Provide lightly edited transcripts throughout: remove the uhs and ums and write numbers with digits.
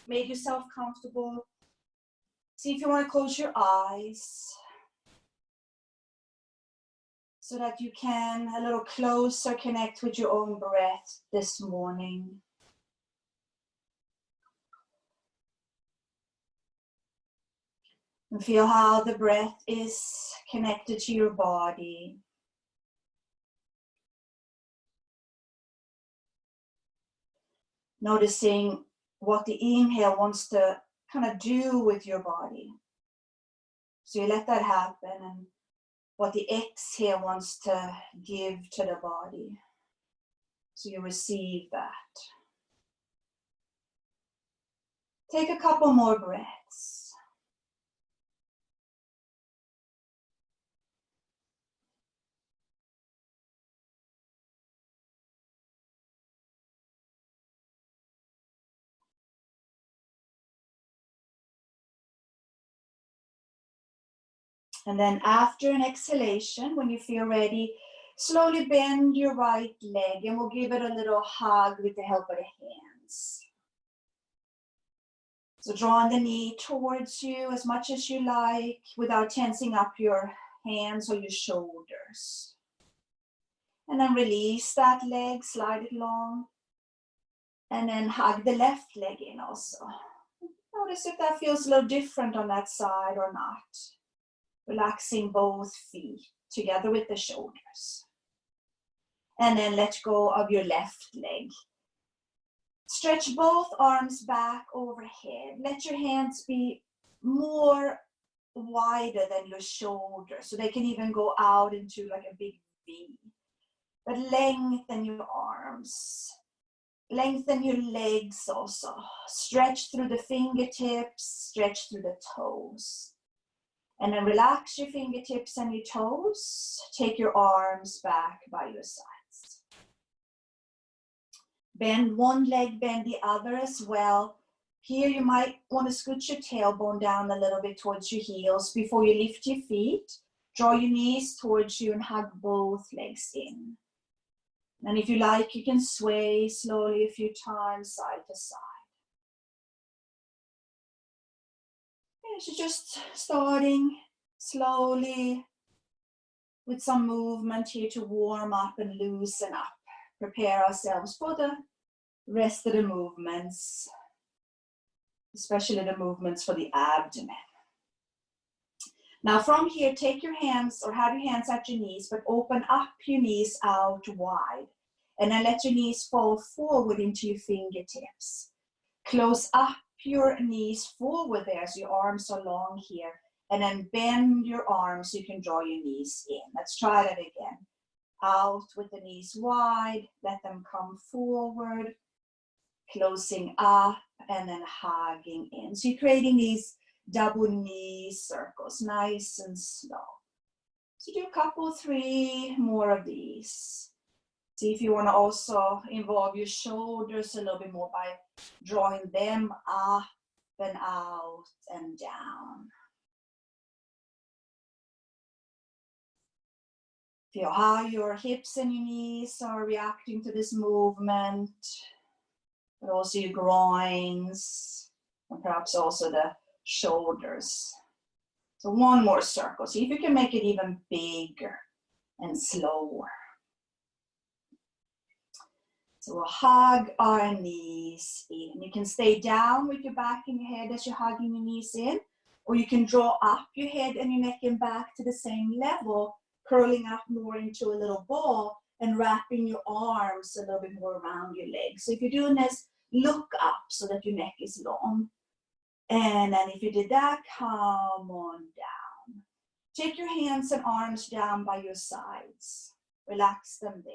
made yourself comfortable. See if you want to close your eyes so that you can a little closer connect with your own breath this morning. And feel how the breath is connected to your body. Noticing what the inhale wants to kind of do with your body. So you let that happen, and what the exhale wants to give to the body. So you receive that. Take a couple more breaths. And then after an exhalation, when you feel ready, slowly bend your right leg, and we'll give it a little hug with the help of the hands. So drawing the knee towards you as much as you like without tensing up your hands or your shoulders. And then release that leg, slide it along, and then hug the left leg in also. Notice if that feels a little different on that side or not. Relaxing both feet together with the shoulders. And then let go of your left leg. Stretch both arms back overhead. Let your hands be more wider than your shoulders, so they can even go out into like a big V. But lengthen your arms. Lengthen your legs also. Stretch through the fingertips, stretch through the toes. And then relax your fingertips and your toes. Take your arms back by your sides. Bend one leg, bend the other as well. Here you might want to scoot your tailbone down a little bit towards your heels before you lift your feet. Draw your knees towards you and hug both legs in. And if you like, you can sway slowly a few times side to side. So just starting slowly with some movement here to warm up and loosen up. Prepare ourselves for the rest of the movements, especially the movements for the abdomen. Now from here, take your hands or have your hands at your knees, but open up your knees out wide. And then let your knees fall forward into your fingertips. Close up your knees forward there so your arms are long here. And then bend your arms so you can draw your knees in. Let's try that again. Out with the knees wide. Let them come forward. Closing up and then hugging in. So you're creating these double knee circles, nice and slow. So do a couple, 3 more of these. See if you want to also involve your shoulders a little bit more by drawing them up and out and down. Feel how your hips and your knees are reacting to this movement, but also your groins, and perhaps also the shoulders. So one more circle. See if you can make it even bigger and slower. So we'll hug our knees in. You can stay down with your back and your head as you're hugging your knees in, or you can draw up your head and your neck and back to the same level, curling up more into a little ball and wrapping your arms a little bit more around your legs. So if you're doing this, look up so that your neck is long. And then if you did that, come on down. Take your hands and arms down by your sides. Relax them there.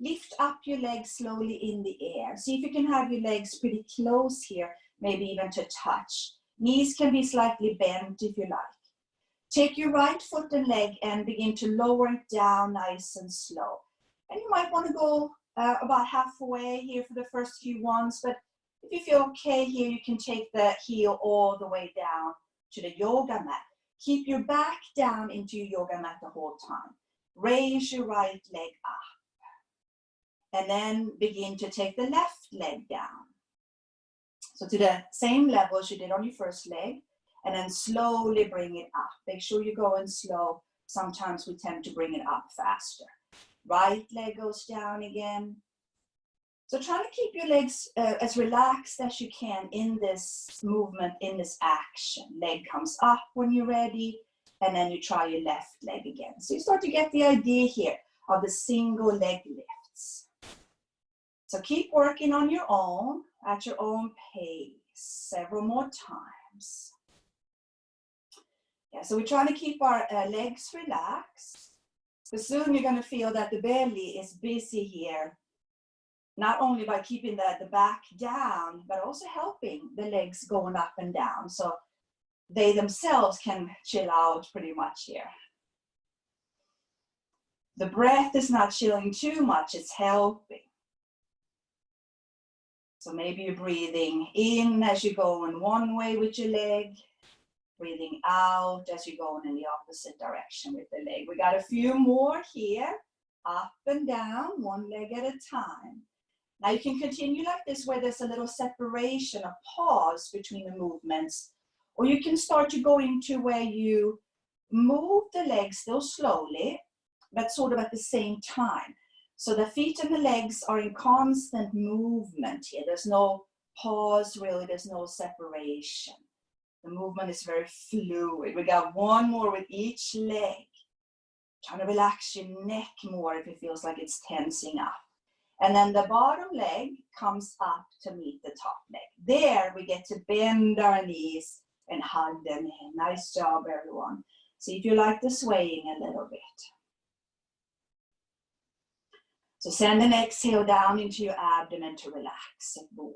Lift up your legs slowly in the air. See if you can have your legs pretty close here, maybe even to touch. Knees can be slightly bent if you like. Take your right foot and leg and begin to lower it down nice and slow. And you might want to go about halfway here for the first few ones, but if you feel okay here, you can take the heel all the way down to the yoga mat. Keep your back down into your yoga mat the whole time. Raise your right leg up. And then begin to take the left leg down. So to the same level as you did on your first leg, and then slowly bring it up. Make sure you go in slow. Sometimes we tend to bring it up faster. Right leg goes down again. So try to keep your legs as relaxed as you can in this movement, in this action. Leg comes up when you're ready, and then you try your left leg again. So you start to get the idea here of the single leg lifts. So keep working on your own, at your own pace, several more times. Yeah, so we're trying to keep our legs relaxed. But soon you're going to feel that the belly is busy here, not only by keeping the back down, but also helping the legs going up and down. So they themselves can chill out pretty much here. The breath is not chilling too much, it's helping. So maybe you're breathing in as you go in one way with your leg, breathing out as you're going in the opposite direction with the leg. We got a few more here, up and down, one leg at a time. Now you can continue like this where there's a little separation, a pause between the movements, or you can start to go into where you move the legs still slowly, but sort of at the same time. So the feet and the legs are in constant movement here. There's no pause really, there's no separation. The movement is very fluid. We got one more with each leg. Trying to relax your neck more if it feels like it's tensing up. And then the bottom leg comes up to meet the top leg. There we get to bend our knees and hug them in. Nice job, everyone. See if you like the swaying a little bit. So send an exhale down into your abdomen to relax it more.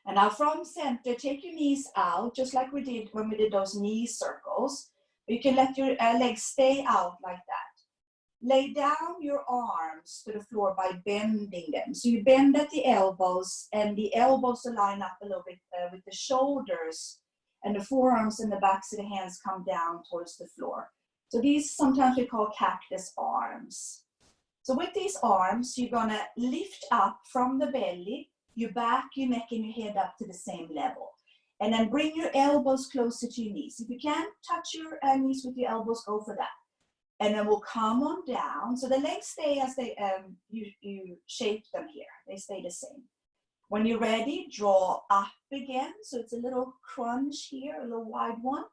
And now from center, take your knees out, just like we did when we did those knee circles. You can let your legs stay out like that. Lay down your arms to the floor by bending them. So you bend at the elbows, and the elbows align up a little bit with the shoulders, and the forearms and the backs of the hands come down towards the floor. So these sometimes we call cactus arms. So with these arms, you're gonna lift up from the belly, your back, your neck, and your head up to the same level. And then bring your elbows closer to your knees. If you can't touch your knees with your elbows, go for that. And then we'll come on down. So the legs stay as they, you shape them here. They stay the same. When you're ready, draw up again. So it's a little crunch here, a little wide one.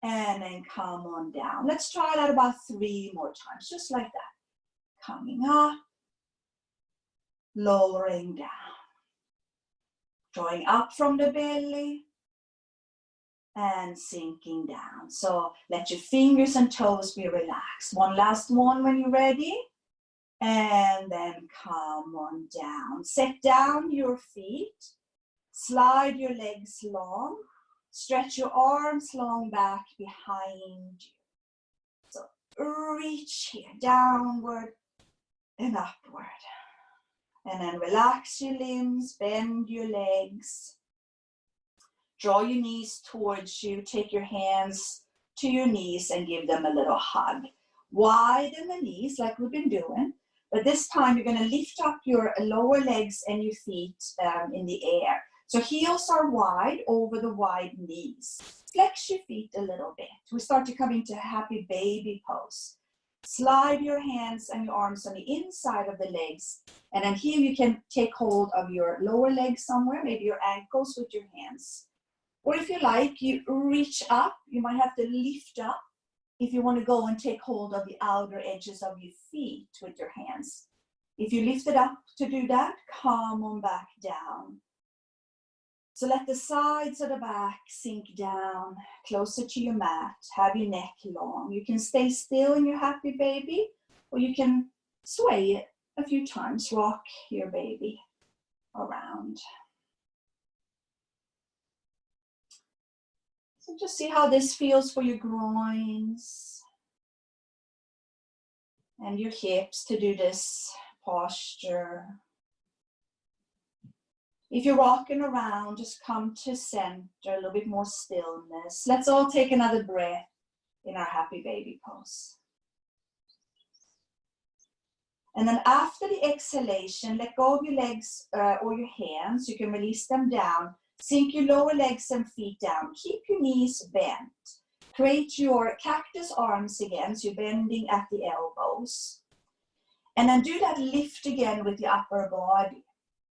And then come on down. Let's try that about 3 more times, just like that. Coming up, lowering down. Drawing up from the belly and sinking down. So let your fingers and toes be relaxed. One last one when you're ready. And then come on down. Set down your feet. Slide your legs long. Stretch your arms long back behind you. So reach here, downward and upward. And then relax your limbs, bend your legs. Draw your knees towards you. Take your hands to your knees and give them a little hug. Widen the knees like we've been doing. But this time you're going to lift up your lower legs and your feet in the air. So heels are wide over the wide knees. Flex your feet a little bit. We start to come into a happy baby pose. Slide your hands and your arms on the inside of the legs. And then here you can take hold of your lower leg somewhere, maybe your ankles with your hands. Or if you like, you reach up. You might have to lift up if you want to go and take hold of the outer edges of your feet with your hands. If you lift it up to do that, come on back down. So let the sides of the back sink down closer to your mat. Have your neck long. You can stay still in your happy baby, or you can sway it a few times. Rock your baby around. So just see how this feels for your groins and your hips to do this posture. If you're rocking around, just come to center, a little bit more stillness. Let's all take another breath in our happy baby pose. And then after the exhalation, let go of your legs or your hands. You can release them down. Sink your lower legs and feet down. Keep your knees bent. Create your cactus arms again, so you're bending at the elbows. And then do that lift again with the upper body.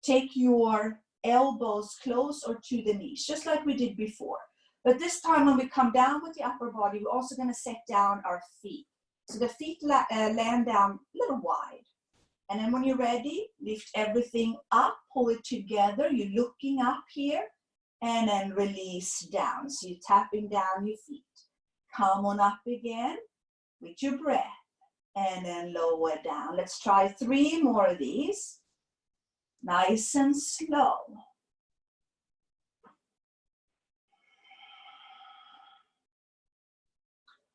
Take your elbows closer to the knees, just like we did before. But this time when we come down with the upper body, we're also going to set down our feet. So the feet land down a little wide. And then when you're ready, lift everything up, pull it together. You're looking up here, and then release down. So you're tapping down your feet. Come on up again with your breath, and then lower down. Let's try 3 more of these. Nice and slow.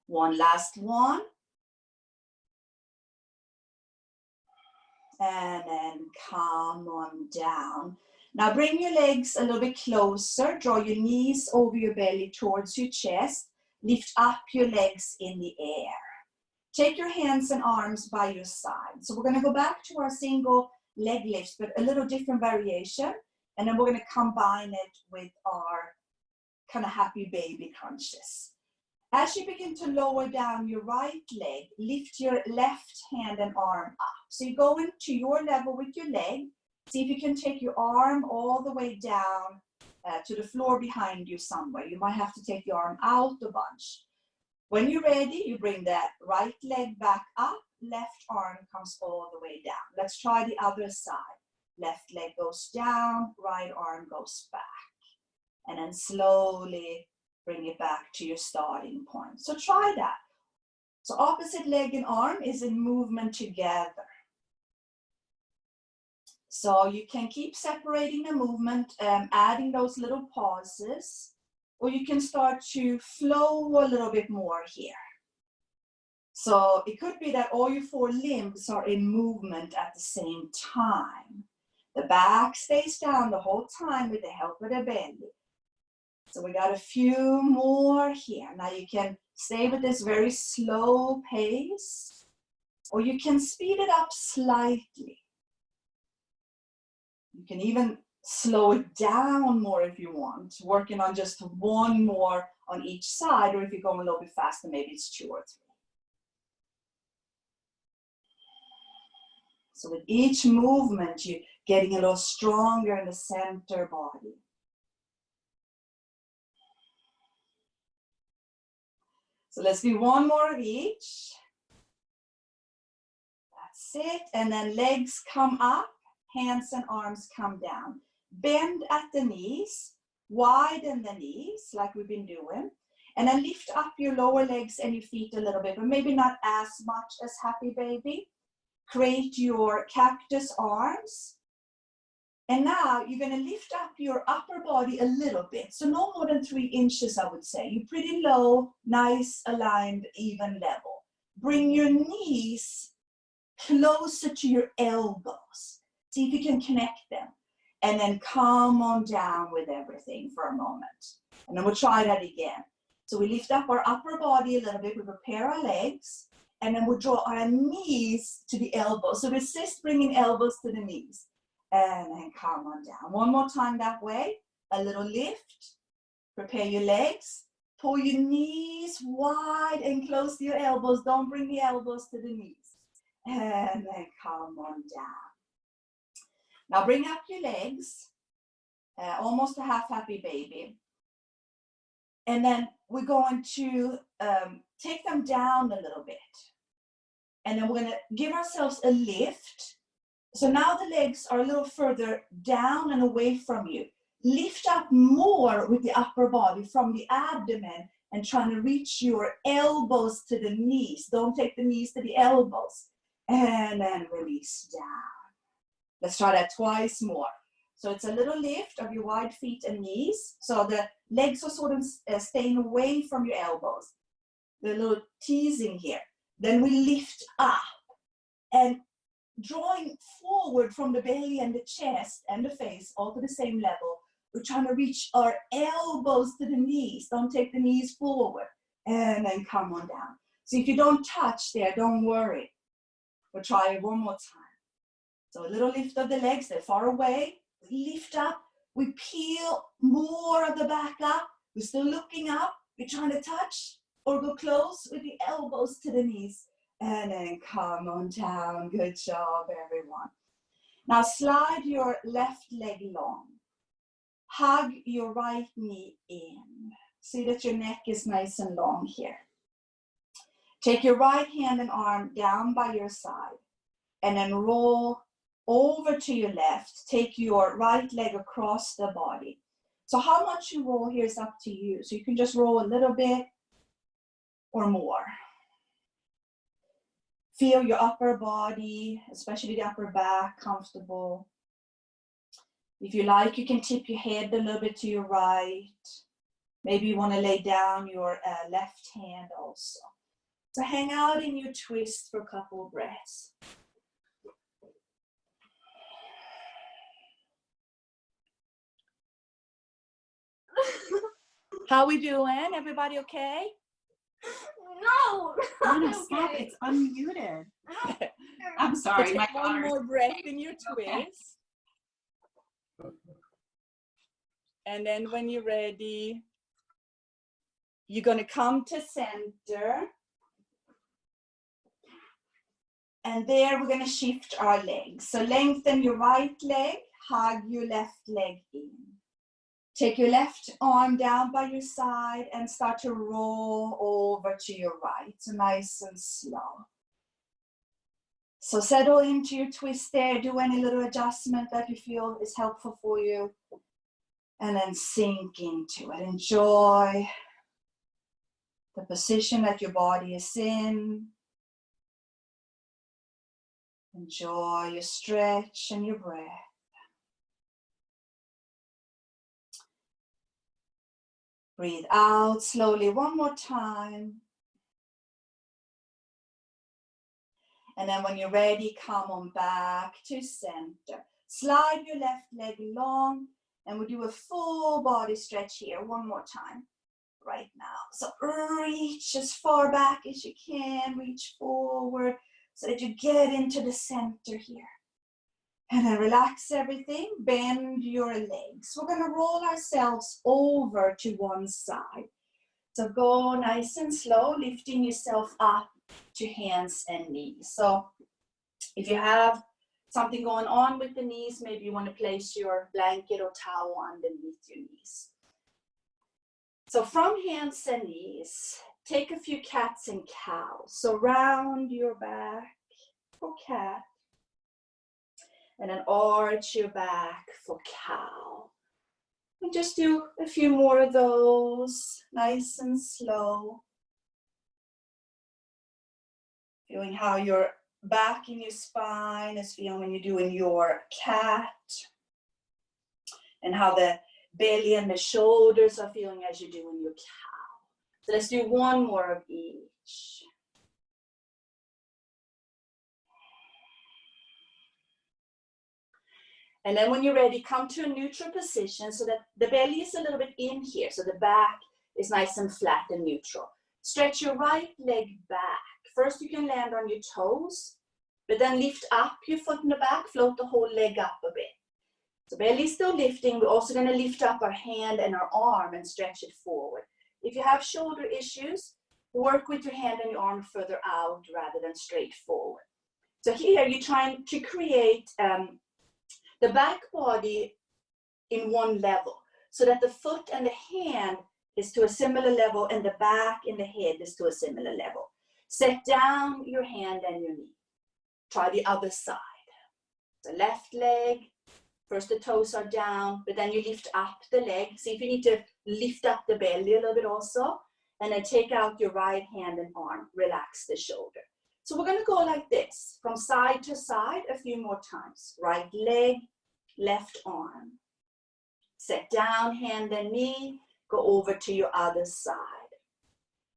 One last one. And then come on down. Now bring your legs a little bit closer. Draw your knees over your belly towards your chest. Lift up your legs in the air. Take your hands and arms by your side. So we're going to go back to our single leg lifts, but a little different variation. And then we're going to combine it with our kind of happy baby crunches. As you begin to lower down your right leg, lift your left hand and arm up. So you go into your level with your leg. See if you can take your arm all the way down to the floor behind you somewhere. You might have to take your arm out a bunch. When you're ready, you bring that right leg back up. Left arm comes all the way down. Let's try the other side. Left leg goes down, right arm goes back. And then slowly bring it back to your starting point. So try that. So opposite leg and arm is in movement together. So you can keep separating the movement, adding those little pauses, or you can start to flow a little bit more here. So it could be that all your 4 limbs are in movement at the same time. The back stays down the whole time with the help of the belly. So we got a few more here. Now you can stay with this very slow pace, or you can speed it up slightly. You can even slow it down more if you want, working on just 1 more on each side, or if you're going a little bit faster, maybe it's 2 or 3. So with each movement, you're getting a little stronger in the center body. So let's do 1 more of each. That's it. And then legs come up, hands and arms come down. Bend at the knees, widen the knees like we've been doing. And then lift up your lower legs and your feet a little bit, but maybe not as much as happy baby. Create your cactus arms. And now you're going to lift up your upper body a little bit. So no more than 3 inches, I would say. You're pretty low, nice, aligned, even level. Bring your knees closer to your elbows. See if you can connect them. And then come on down with everything for a moment. And then we'll try that again. So we lift up our upper body a little bit. We prepare our legs. And then we'll draw our knees to the elbows. So resist bringing elbows to the knees. And then come on down. 1 more time that way. A little lift. Prepare your legs. Pull your knees wide and close to your elbows. Don't bring the elbows to the knees. And then come on down. Now bring up your legs. Almost a half happy baby. And then we're going to take them down a little bit. And then we're going to give ourselves a lift. So now the legs are a little further down and away from you. Lift up more with the upper body from the abdomen and trying to reach your elbows to the knees. Don't take the knees to the elbows. And then release down. Let's try that twice more. So it's a little lift of your wide feet and knees. So the legs are sort of staying away from your elbows. They're a little teasing here. Then we lift up and drawing forward from the belly and the chest and the face, all to the same level. We're trying to reach our elbows to the knees. Don't take the knees forward. And then come on down. So if you don't touch there, don't worry. We'll try it one more time. So a little lift of the legs, they're far away. We lift up, we peel more of the back up. We're still looking up. We're trying to touch or go close with the elbows to the knees. And then come on down. Good job, everyone. Now slide your left leg long. Hug your right knee in. See that your neck is nice and long here. Take your right hand and arm down by your side and then roll over to your left. Take your right leg across the body. So how much you roll here is up to you. So you can just roll a little bit or more. Feel your upper body, especially the upper back, comfortable. If you like, you can tip your head a little bit to your right. Maybe you want to lay down your left hand also. So hang out in your twist for a couple of breaths. How we doing? Everybody okay? No. Donna, stop. It's unmuted. I'm sorry. Take one more breath in your twist. Okay. And then when you're ready, you're going to come to center. And there we're going to shift our legs. So lengthen your right leg, hug your left leg in. Take your left arm down by your side and start to roll over to your right. So nice and slow. So settle into your twist there. Do any little adjustment that you feel is helpful for you. And then sink into it. Enjoy the position that your body is in. Enjoy your stretch and your breath. Breathe out slowly one more time. And then when you're ready, come on back to center. Slide your left leg long and we'll do a full body stretch here one more time right now. So reach as far back as you can, reach forward so that you get into the center here. And then relax everything, bend your legs. We're going to roll ourselves over to one side. So go nice and slow, lifting yourself up to hands and knees. So if you have something going on with the knees, maybe you want to place your blanket or towel underneath your knees. So from hands and knees, take a few cats and cows. So round your back for cat. And then arch your back for cow. And just do a few more of those, nice and slow. Feeling how your back in your spine is feeling when you're doing your cat. And how the belly and the shoulders are feeling as you're doing your cow. So let's do one more of each. And then when you're ready, come to a neutral position so that the belly is a little bit in here. So the back is nice and flat and neutral. Stretch your right leg back. First you can land on your toes, but then lift up your foot in the back, float the whole leg up a bit. So belly is still lifting. We're also going to lift up our hand and our arm and stretch it forward. If you have shoulder issues, work with your hand and your arm further out rather than straight forward. So here you're trying to create the back body in one level so that the foot and the hand is to a similar level and the back and the head is to a similar level. Set down your hand and your knee. Try the other side. The left leg, first the toes are down, but then you lift up the leg. See if you need to lift up the belly a little bit also. And then take out your right hand and arm. Relax the shoulder. So we're going to go like this, from side to side a few more times. Right leg, left arm. Set down, hand and knee. Go over to your other side.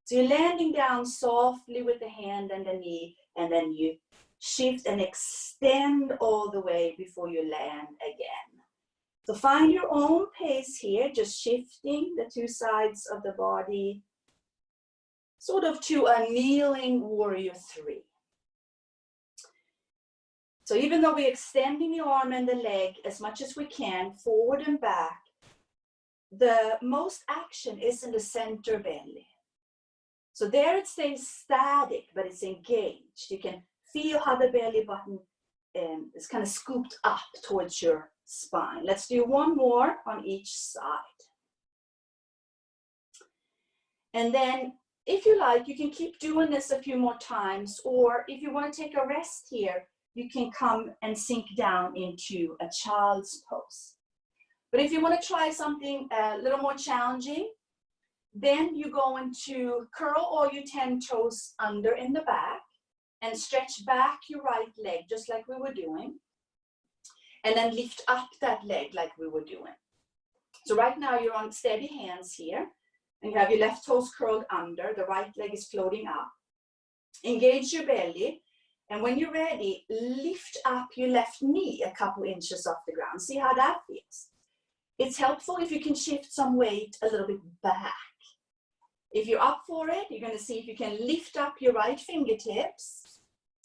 So you're landing down softly with the hand and the knee, and then you shift and extend all the way before you land again. So find your own pace here, just shifting the two sides of the body, sort of to a kneeling warrior 3. So even though we're extending the arm and the leg as much as we can, forward and back, the most action is in the center belly. So there it stays static, but it's engaged. You can feel how the belly button is kind of scooped up towards your spine. Let's do one more on each side. And then, if you like, you can keep doing this a few more times, or if you want to take a rest here, you can come and sink down into a child's pose. But if you want to try something a little more challenging, then you're going to curl all your 10 toes under in the back and stretch back your right leg, just like we were doing. And then lift up that leg like we were doing. So right now you're on steady hands here, and you have your left toes curled under, the right leg is floating up. Engage your belly, and when you're ready, lift up your left knee a couple inches off the ground. See how that feels. It's helpful if you can shift some weight a little bit back. If you're up for it, you're going to see if you can lift up your right fingertips,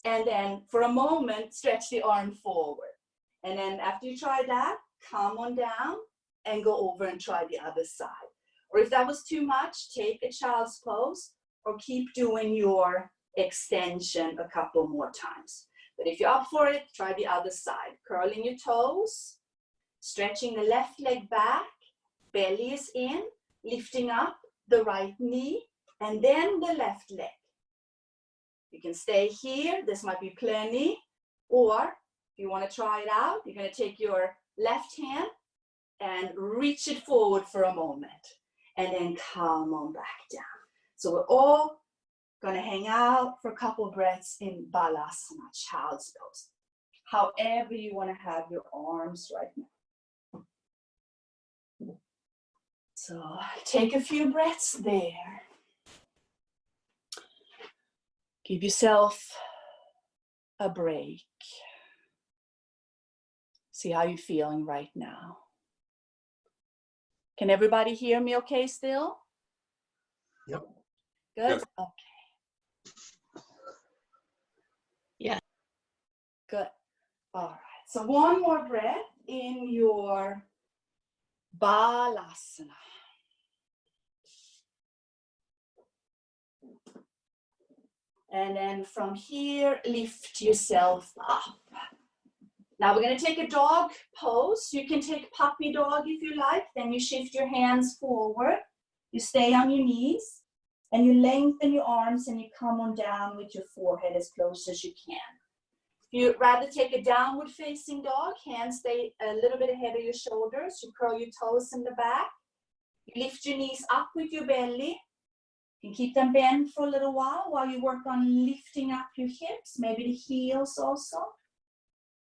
and then for a moment, stretch the arm forward. And then after you try that, come on down and go over and try the other side. Or if that was too much, take a child's pose or keep doing your extension a couple more times. But if you're up for it, try the other side. Curling your toes, stretching the left leg back, belly is in, lifting up the right knee, and then the left leg. You can stay here, this might be plenty, or if you want to try it out, you're going to take your left hand and reach it forward for a moment, and then come on back down. So we're all going to hang out for a couple breaths in Balasana, child's pose. However you want to have your arms right now. So take a few breaths there. Give yourself a break. See how you're feeling right now. Can everybody hear me okay still? Yep. Good? Yep. Okay. Yeah. Good. All right. So one more breath in your Balasana. And then from here, lift yourself up. Now we're going to take a dog pose. You can take puppy dog if you like. Then you shift your hands forward. You stay on your knees. And you lengthen your arms and you come on down with your forehead as close as you can. If you'd rather take a downward facing dog, hands stay a little bit ahead of your shoulders. You curl your toes in the back. You lift your knees up with your belly. You can keep them bent for a little while you work on lifting up your hips, maybe the heels also.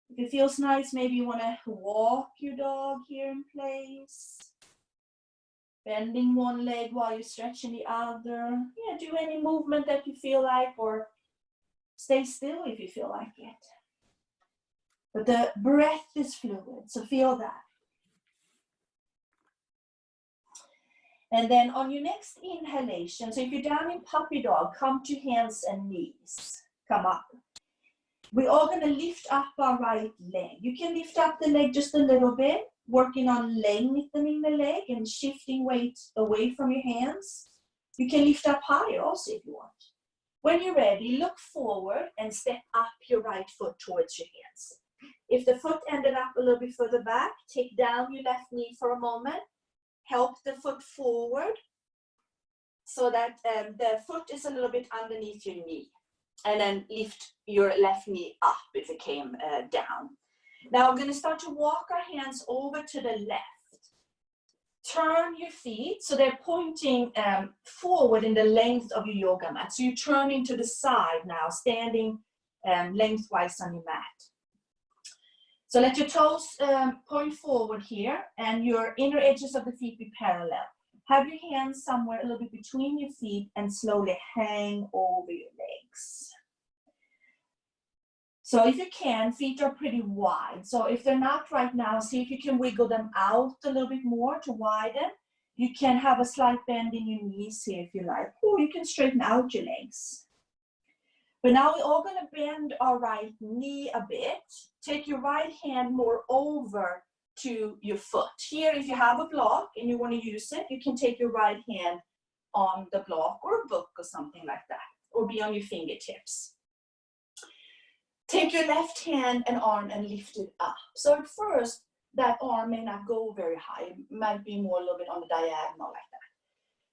If it feels nice, maybe you want to walk your dog here in place. Bending one leg while you're stretching the other. Yeah, do any movement that you feel like, or stay still if you feel like it. But the breath is fluid, so feel that. And then on your next inhalation, so if you're down in puppy dog, come to hands and knees. Come up. We're all going to lift up our right leg. You can lift up the leg just a little bit, working on lengthening the leg and shifting weight away from your hands. You can lift up higher also if you want. When you're ready, look forward and step up your right foot towards your hands. If the foot ended up a little bit further back, take down your left knee for a moment. Help the foot forward so that the foot is a little bit underneath your knee. And then lift your left knee up if it came down. Now we're going to start to walk our hands over to the left. Turn your feet so they're pointing forward in the length of your yoga mat. So you're turning to the side now, standing lengthwise on your mat. So let your toes point forward here and your inner edges of the feet be parallel. Have your hands somewhere a little bit between your feet and slowly hang over your legs. So if you can, feet are pretty wide. So if they're not right now, see if you can wiggle them out a little bit more to widen. You can have a slight bend in your knees here if you like, or you can straighten out your legs. But now we're all going to bend our right knee a bit. Take your right hand more over to your foot. Here, if you have a block and you want to use it, you can take your right hand on the block or a book or something like that, or be on your fingertips. Take your left hand and arm and lift it up. So at first, that arm may not go very high. It might be more a little bit on the diagonal like that.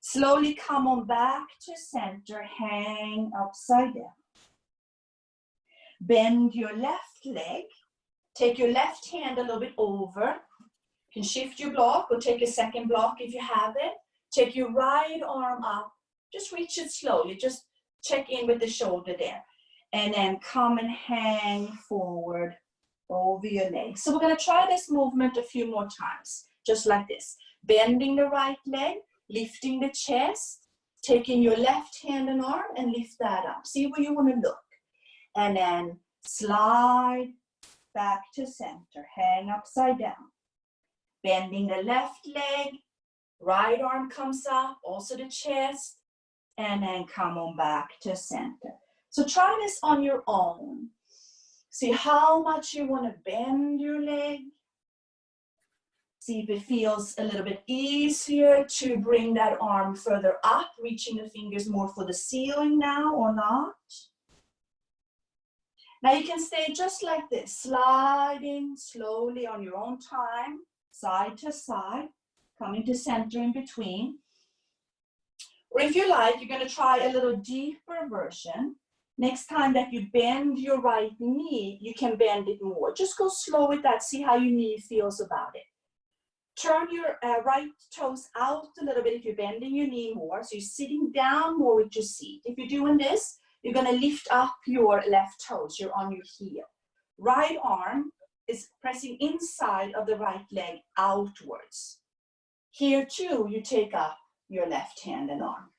Slowly come on back to center, hang upside down. Bend your left leg. Take your left hand a little bit over. You can shift your block or take a second block if you have it. Take your right arm up. Just reach it slowly. Just check in with the shoulder there. And then come and hang forward over your leg. So we're going to try this movement a few more times. Just like this. Bending the right leg. Lifting the chest. Taking your left hand and arm and lift that up. See where you want to look. And then slide back to center. Hang upside down. Bending the left leg. Right arm comes up. Also the chest. And then come on back to center. So try this on your own. See how much you want to bend your leg. See if it feels a little bit easier to bring that arm further up, reaching the fingers more for the ceiling now or not. Now you can stay just like this, sliding slowly on your own time, side to side, coming to center in between. Or if you like, you're going to try a little deeper version. Next time that you bend your right knee, you can bend it more. Just go slow with that, see how your knee feels about it. Turn your right toes out a little bit if you're bending your knee more. So you're sitting down more with your seat. If you're doing this, you're going to lift up your left toes. You're on your heel. Right arm is pressing inside of the right leg outwards. Here too, you take up your left hand and arm.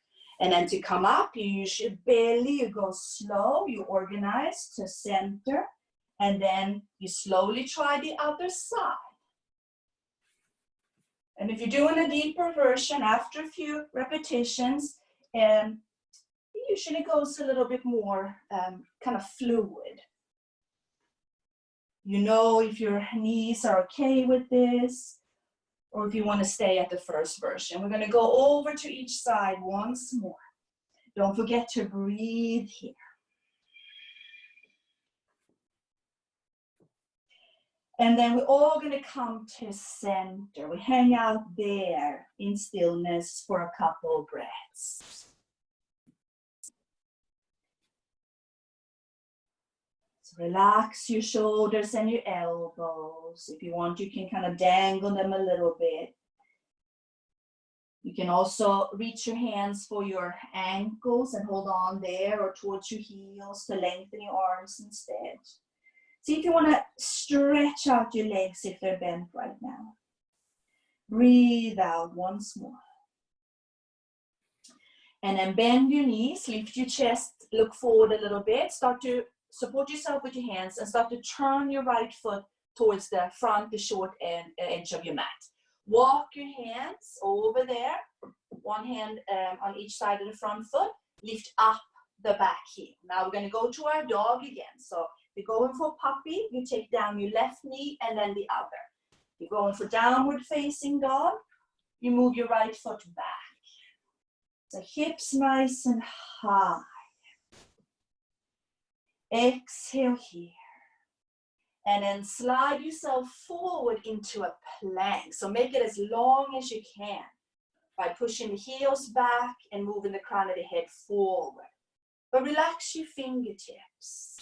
And then to come up, you use your belly. You go slow. You organize to center. And then you slowly try the other side. And if you're doing a deeper version, after a few repetitions, it usually goes a little bit more kind of fluid. You know if your knees are okay with this, or if you want to stay at the first version. We're going to go over to each side once more. Don't forget to breathe here. And then we're all going to come to center. We hang out there in stillness for a couple of breaths. So relax your shoulders and your elbows. If you want, you can kind of dangle them a little bit. You can also reach your hands for your ankles and hold on there, or towards your heels to lengthen your arms instead. See if you want to stretch out your legs if they're bent right now. Breathe out once more. And then bend your knees, lift your chest, look forward a little bit. Start to support yourself with your hands and start to turn your right foot towards the front, the short edge of your mat. Walk your hands over there. One hand on each side of the front foot. Lift up the back heel. Now we're going to go to our dog again. So if you're going for puppy, you take down your left knee and then the other. You're going for downward facing dog, you move your right foot back. So hips nice and high. Exhale here. And then slide yourself forward into a plank. So make it as long as you can by pushing the heels back and moving the crown of the head forward. But relax your fingertips.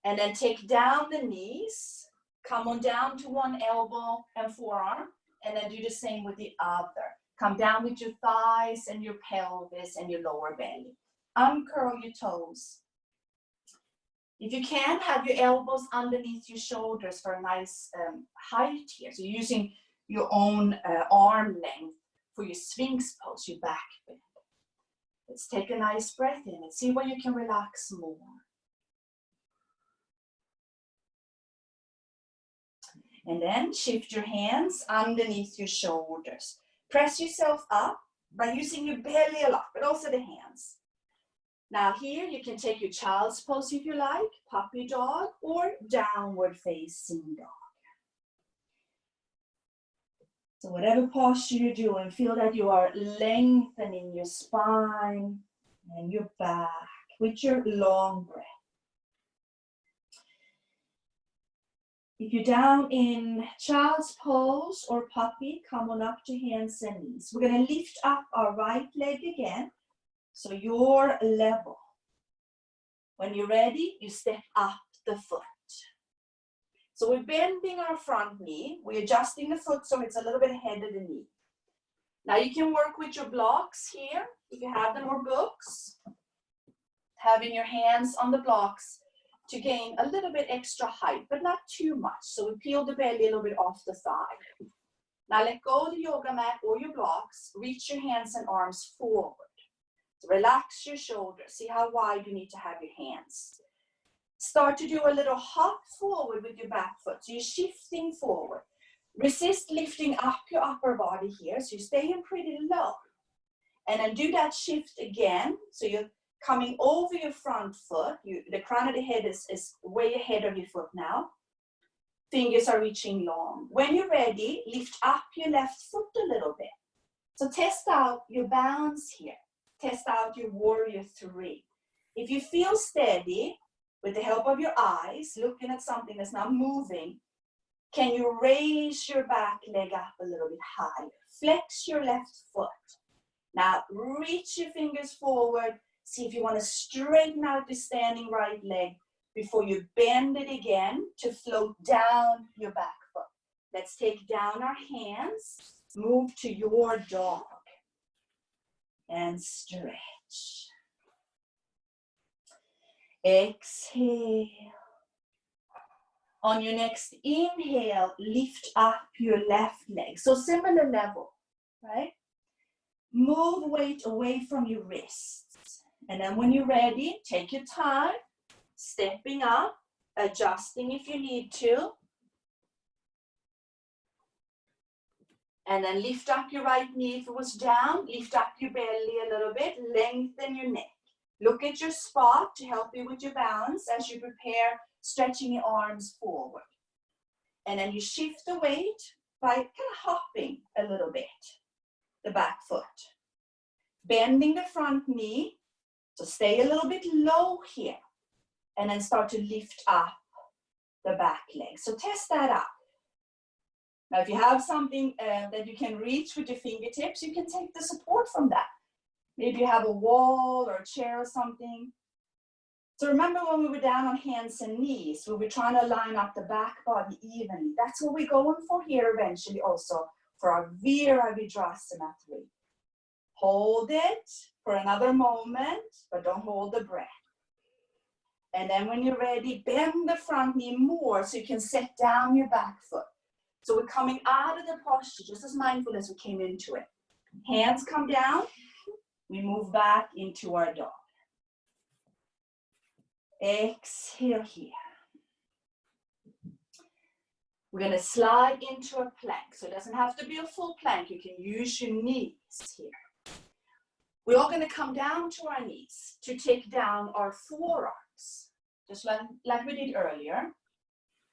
And then take down the knees. Come on down to one elbow and forearm. And then do the same with the other. Come down with your thighs and your pelvis and your lower belly. Uncurl your toes. If you can, have your elbows underneath your shoulders for a nice height here. So you're using your own arm length for your Sphinx pose, your back bend. Let's take a nice breath in and see where you can relax more. And then shift your hands underneath your shoulders. Press yourself up by using your belly a lot, but also the hands. Now here you can take your child's pose if you like, puppy dog, or downward facing dog. So whatever posture you're doing, feel that you are lengthening your spine and your back with your long breath. If you're down in child's pose or puppy, come on up to hands and knees. We're going to lift up our right leg again, so you're level. When you're ready, you step up the foot. So we're bending our front knee. We're adjusting the foot so it's a little bit ahead of the knee. Now you can work with your blocks here, if you have them, or books. Having your hands on the blocks to gain a little bit extra height, but not too much. So we peel the belly a little bit off the thigh. Now let go of the yoga mat or your blocks. Reach your hands and arms forward. So relax your shoulders. See how wide you need to have your hands. Start to do a little hop forward with your back foot. So you're shifting forward. Resist lifting up your upper body here. So you're staying pretty low. And then do that shift again. So you're coming over your front foot. The crown of the head is way ahead of your foot now. Fingers are reaching long. When you're ready, lift up your left foot a little bit. So test out your bounce here. Test out your warrior 3. If you feel steady, with the help of your eyes, looking at something that's not moving, can you raise your back leg up a little bit higher? Flex your left foot. Now reach your fingers forward. See if you want to straighten out the standing right leg before you bend it again to float down your back foot. Let's take down our hands, move to your dog, and stretch. Exhale. On your next inhale, lift up your left leg. So similar level, right? Move weight away from your wrists. And then when you're ready, take your time, stepping up, adjusting if you need to. And then lift up your right knee if it was down. Lift up your belly a little bit. Lengthen your neck. Look at your spot to help you with your balance as you prepare stretching your arms forward. And then you shift the weight by kind of hopping a little bit, the back foot. Bending the front knee, so stay a little bit low here. And then start to lift up the back leg. So test that out. Now if you have something that you can reach with your fingertips, you can take the support from that. Maybe you have a wall or a chair or something. So remember when we were down on hands and knees, we were trying to line up the back body evenly. That's what we're going for here eventually also for our Virabhadrasana 3. Hold it for another moment, but don't hold the breath. And then when you're ready, bend the front knee more so you can set down your back foot. So we're coming out of the posture just as mindful as we came into it. Hands come down. We move back into our dog. Exhale here. We're going to slide into a plank. So it doesn't have to be a full plank. You can use your knees here. We're all going to come down to our knees to take down our forearms, just like we did earlier.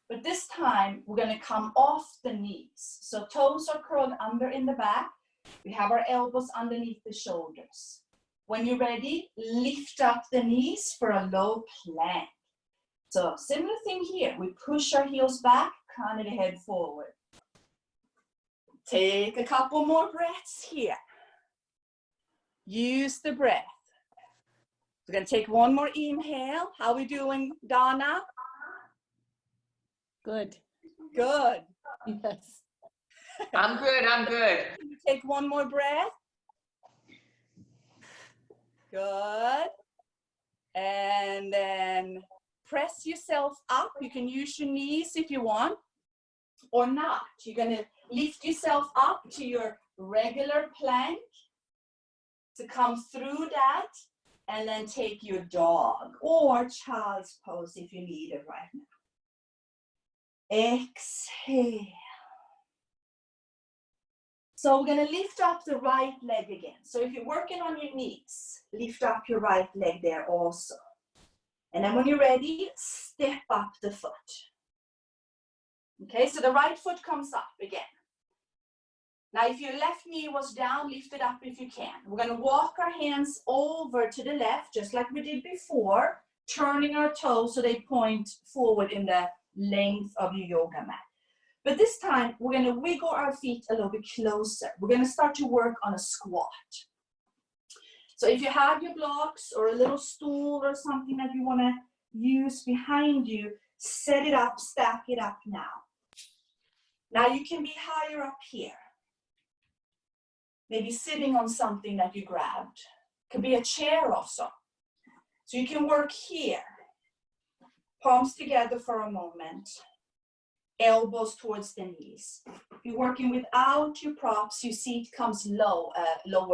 But this time, we're going to come off the knees. So toes are curled under in the back. We have our elbows underneath the shoulders. When you're ready, lift up the knees for a low plank. So similar thing here. We push our heels back, crown of the head forward. Take a couple more breaths here. Use the breath. We're going to take one more inhale. How are we doing, Donna? Good. Good. Yes. I'm good. Can you take one more breath? Good. And then press yourself up. You can use your knees if you want or not. You're going to lift yourself up to your regular plank to come through that and then take your dog or child's pose if you need it right now. Exhale. So we're going to lift up the right leg again. So if you're working on your knees, lift up your right leg there also. And then when you're ready, step up the foot. Okay, so the right foot comes up again. Now if your left knee was down, lift it up if you can. We're going to walk our hands over to the left, just like we did before, turning our toes so they point forward in the length of your yoga mat. But this time, we're going to wiggle our feet a little bit closer. We're going to start to work on a squat. So if you have your blocks or a little stool or something that you want to use behind you, set it up, stack it up now. Now you can be higher up here. Maybe sitting on something that you grabbed. Could be a chair also. So you can work here. Palms together for a moment. Elbows towards the knees. If you're working without your props, your seat comes lower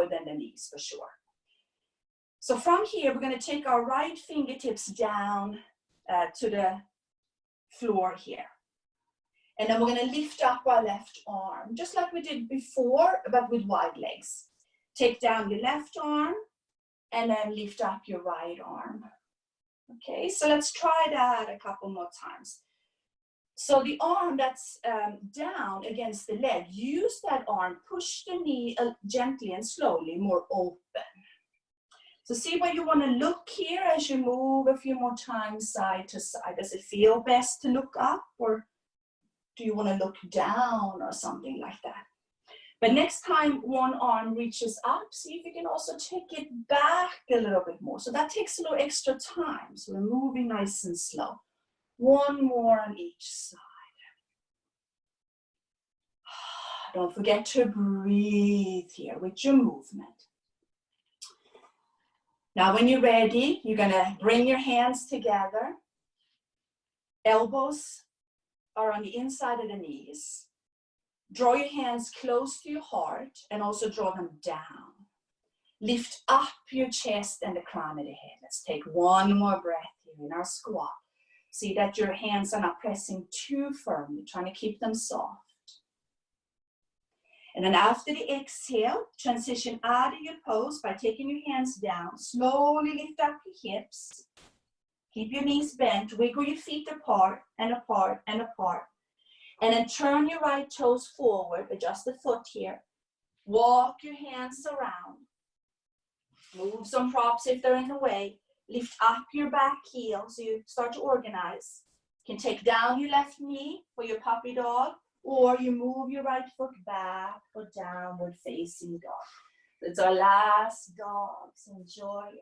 than the knees for sure. So from here, we're going to take our right fingertips down to the floor here. And then we're going to lift up our left arm, just like we did before, but with wide legs. Take down your left arm, and then lift up your right arm. Okay, so let's try that a couple more times. So the arm that's down against the leg, use that arm, push the knee gently and slowly, more open. So see where you want to look here as you move a few more times side to side. Does it feel best to look up, or do you want to look down or something like that? But next time one arm reaches up, see if you can also take it back a little bit more. So that takes a little extra time. So we're moving nice and slow. One more on each side. Don't forget to breathe here with your movement. Now when you're ready, you're going to bring your hands together. Elbows are on the inside of the knees. Draw your hands close to your heart and also draw them down. Lift up your chest and the crown of the head. Let's take one more breath here in our squat. See that your hands are not pressing too firmly, trying to keep them soft. And then after the exhale, transition out of your pose by taking your hands down. Slowly lift up your hips. Keep your knees bent. Wiggle your feet apart and apart and apart. And then turn your right toes forward. Adjust the foot here. Walk your hands around. Move some props if they're in the way. Lift up your back heel so you start to organize. You can take down your left knee for your puppy dog, or you move your right foot back for downward facing dog. It's our last dog, so enjoy it.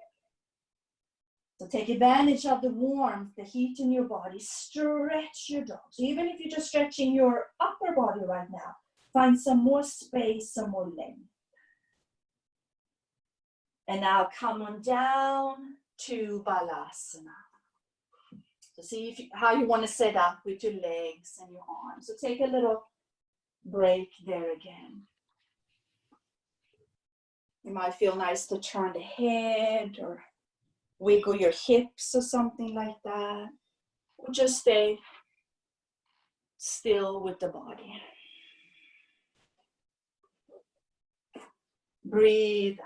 So take advantage of the warmth, the heat in your body. Stretch your dog. So even if you're just stretching your upper body right now, find some more space, some more length. And now come on down to Balasana. So see how you want to set up with your legs and your arms. So take a little break there again. You might feel nice to turn the head or wiggle your hips or something like that. Or just stay still with the body. Breathe out.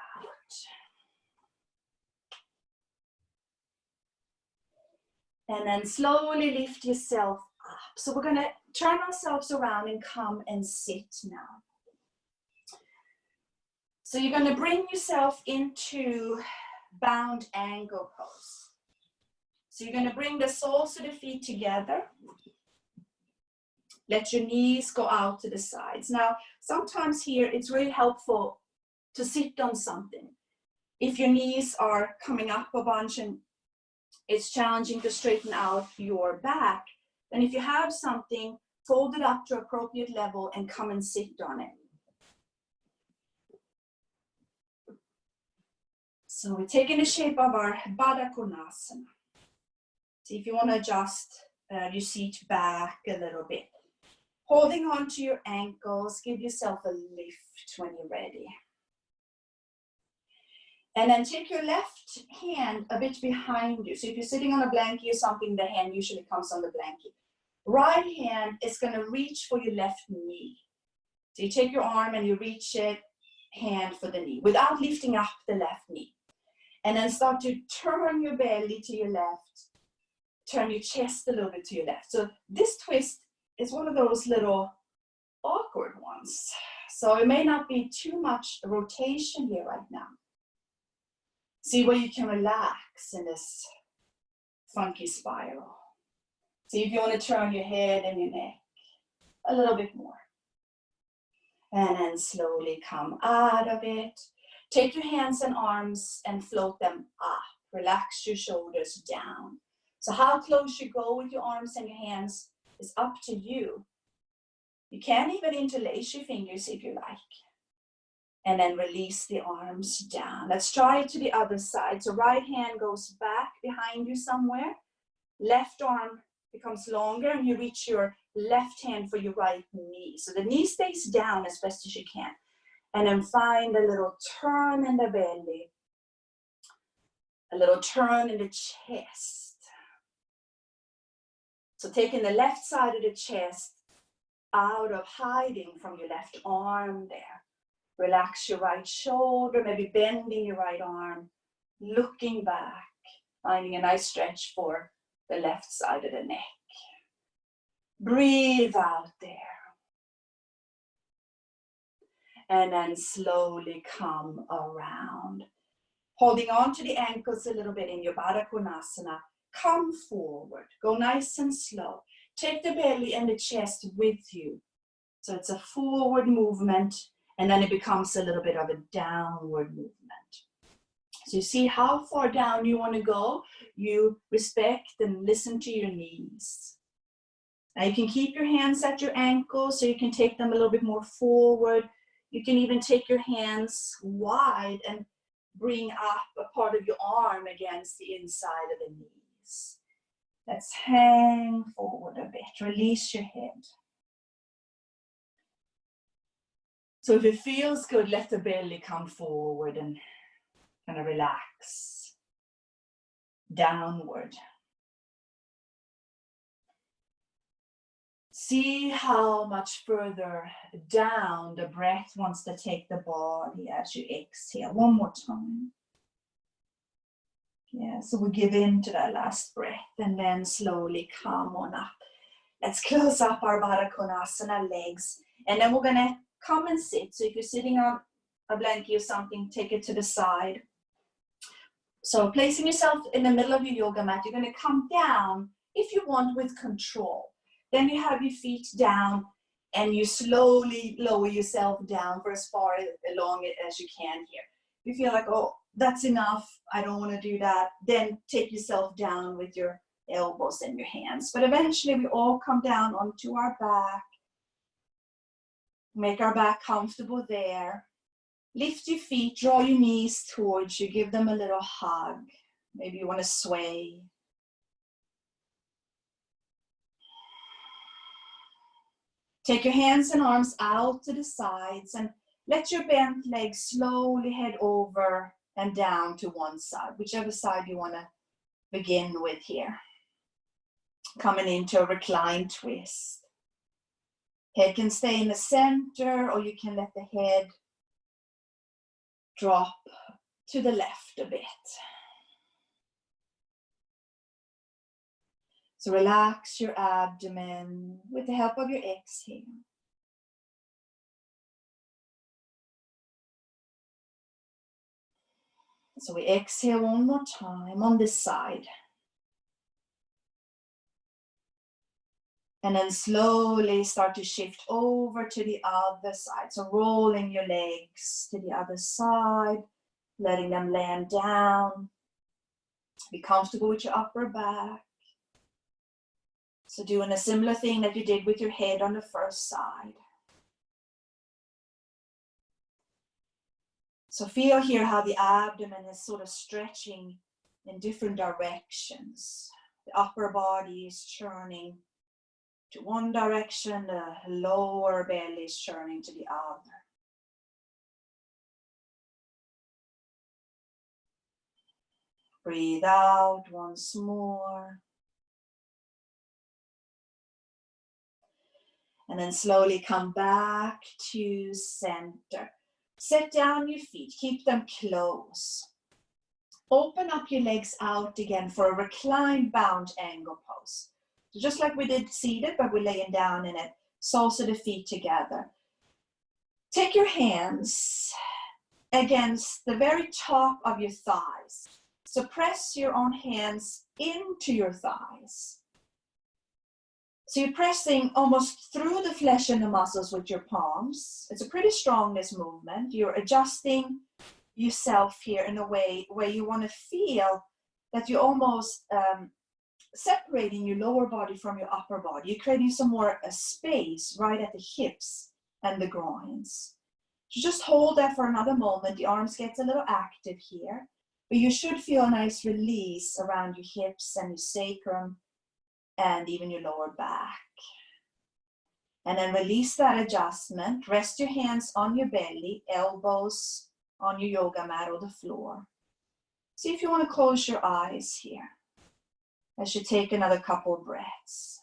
And then slowly lift yourself up. So we're going to turn ourselves around and come and sit now. So you're going to bring yourself into bound angle pose. So you're going to bring the soles of the feet together. Let your knees go out to the sides. Now, sometimes here it's really helpful to sit on something. If your knees are coming up a bunch and it's challenging to straighten out your back, then if you have something, fold it up to appropriate level and come and sit on it. So we're taking the shape of our Baddha Konasana. See if you want to adjust your seat back a little bit. Holding on to your ankles, give yourself a lift when you're ready. And then take your left hand a bit behind you. So if you're sitting on a blanket or something, the hand usually comes on the blanket. Right hand is going to reach for your left knee. So you take your arm and you reach it, hand for the knee, without lifting up the left knee. And then start to turn your belly to your left, turn your chest a little bit to your left. So this twist is one of those little awkward ones. So it may not be too much rotation here right now. See where you can relax in this funky spiral. See if you want to turn your head and your neck a little bit more. And then slowly come out of it. Take your hands and arms and float them up. Relax your shoulders down. So how close you go with your arms and your hands is up to you. You can even interlace your fingers if you like. And then release the arms down. Let's try it to the other side. So right hand goes back behind you somewhere. Left arm becomes longer and you reach your left hand for your right knee. So the knee stays down as best as you can. And then find a little turn in the belly. A little turn in the chest. So taking the left side of the chest out of hiding from your left arm there. Relax your right shoulder, maybe bending your right arm, looking back, finding a nice stretch for the left side of the neck. Breathe out there. And then slowly come around. Holding on to the ankles a little bit in your Baddha Konasana. Come forward. Go nice and slow. Take the belly and the chest with you. So it's a forward movement. And then it becomes a little bit of a downward movement. So you see how far down you want to go. You respect and listen to your knees. Now you can keep your hands at your ankles, so you can take them a little bit more forward. You can even take your hands wide and bring up a part of your arm against the inside of the knees. Let's hang forward a bit. Release your head. So if it feels good, let the belly come forward and kind of relax. Downward. See how much further down the breath wants to take the body as you exhale. One more time. Yeah, so we give in to that last breath and then slowly come on up. Let's close up our Baddha Konasana legs. And then we're going to come and sit. So if you're sitting on a blanket or something, take it to the side. So placing yourself in the middle of your yoga mat, you're going to come down, if you want, with control. Then you have your feet down and you slowly lower yourself down for as far along as you can here. If you feel like, oh, that's enough, I don't want to do that, then take yourself down with your elbows and your hands. But eventually we all come down onto our back. Make our back comfortable there. Lift your feet, draw your knees towards you, give them a little hug. Maybe you want to sway. Take your hands and arms out to the sides and let your bent legs slowly head over and down to one side, whichever side you want to begin with here. Coming into a reclined twist. Head can stay in the center, or you can let the head drop to the left a bit. So relax your abdomen with the help of your exhale. So we exhale one more time on this side. And then slowly start to shift over to the other side. So rolling your legs to the other side, letting them land down. Be comfortable with your upper back. So doing a similar thing that you did with your head on the first side. So feel here how the abdomen is sort of stretching in different directions. The upper body is churning to one direction, the lower belly is churning to the other. Breathe out once more. And then slowly come back to center. Set down your feet, keep them close. Open up your legs out again for a reclined bound angle pose. So just like we did seated, but we're laying down in it. Soles of the feet together. Take your hands against the very top of your thighs. So press your own hands into your thighs. So you're pressing almost through the flesh and the muscles with your palms. It's a pretty strong, this movement. You're adjusting yourself here in a way where you want to feel that you're almost separating your lower body from your upper body. You're creating some more space right at the hips and the groins. So just hold that for another moment. The arms get a little active here, but you should feel a nice release around your hips and your sacrum and even your lower back. And then release that adjustment. Rest your hands on your belly, elbows on your yoga mat or the floor. See if you want to close your eyes here as you take another couple of breaths.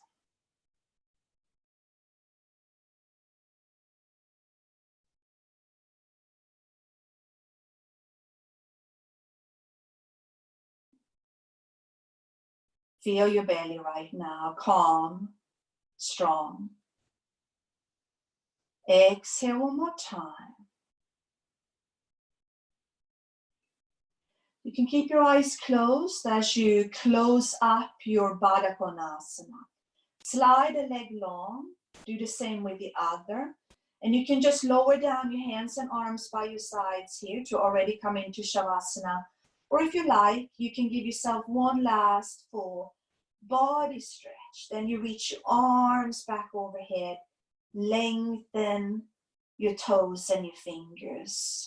Feel your belly right now, calm, strong. Exhale one more time. You can keep your eyes closed as you close up your Baddha Konasana. Slide a leg long, do the same with the other. And you can just lower down your hands and arms by your sides here to already come into Shavasana. Or if you like, you can give yourself one last full body stretch. Then you reach your arms back overhead. Lengthen your toes and your fingers.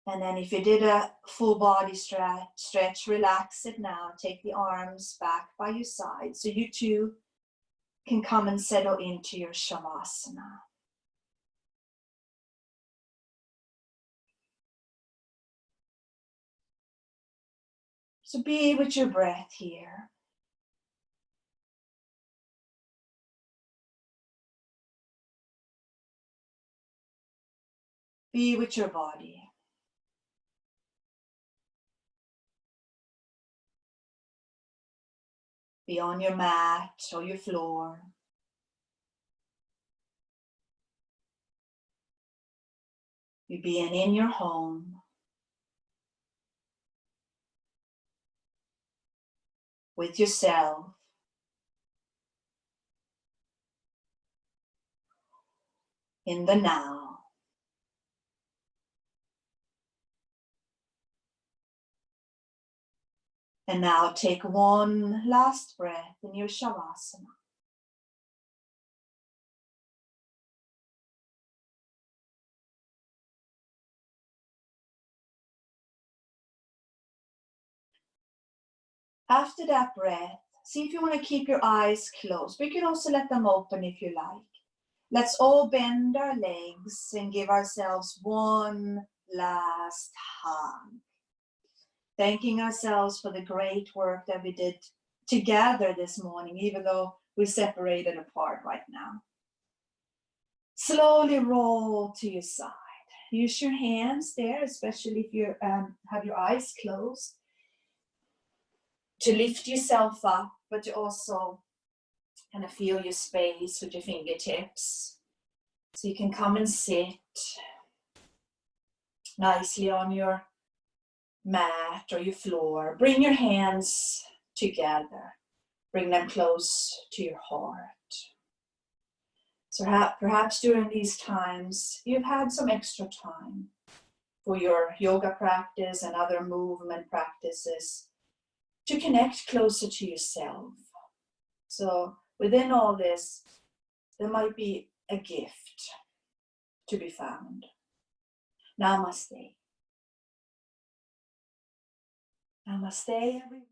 And then if you did a full body stretch, relax it now. Take the arms back by your side so you too can come and settle into your Shavasana. So be with your breath here. Be with your body. Be on your mat or your floor. You being in your home. With yourself. In the now. And now take one last breath in your Shavasana. After that breath, see if you want to keep your eyes closed. But you can also let them open if you like. Let's all bend our legs and give ourselves one last hug. Thanking ourselves for the great work that we did together this morning, even though we're separated apart right now. Slowly roll to your side. Use your hands there, especially if you have your eyes closed, to lift yourself up, but to also kind of feel your space with your fingertips. So you can come and sit nicely on your mat or your floor. Bring your hands together. Bring them close to your heart. So perhaps during these times, you've had some extra time for your yoga practice and other movement practices to connect closer to yourself. So within all this, there might be a gift to be found. Namaste. Namaste, everyone.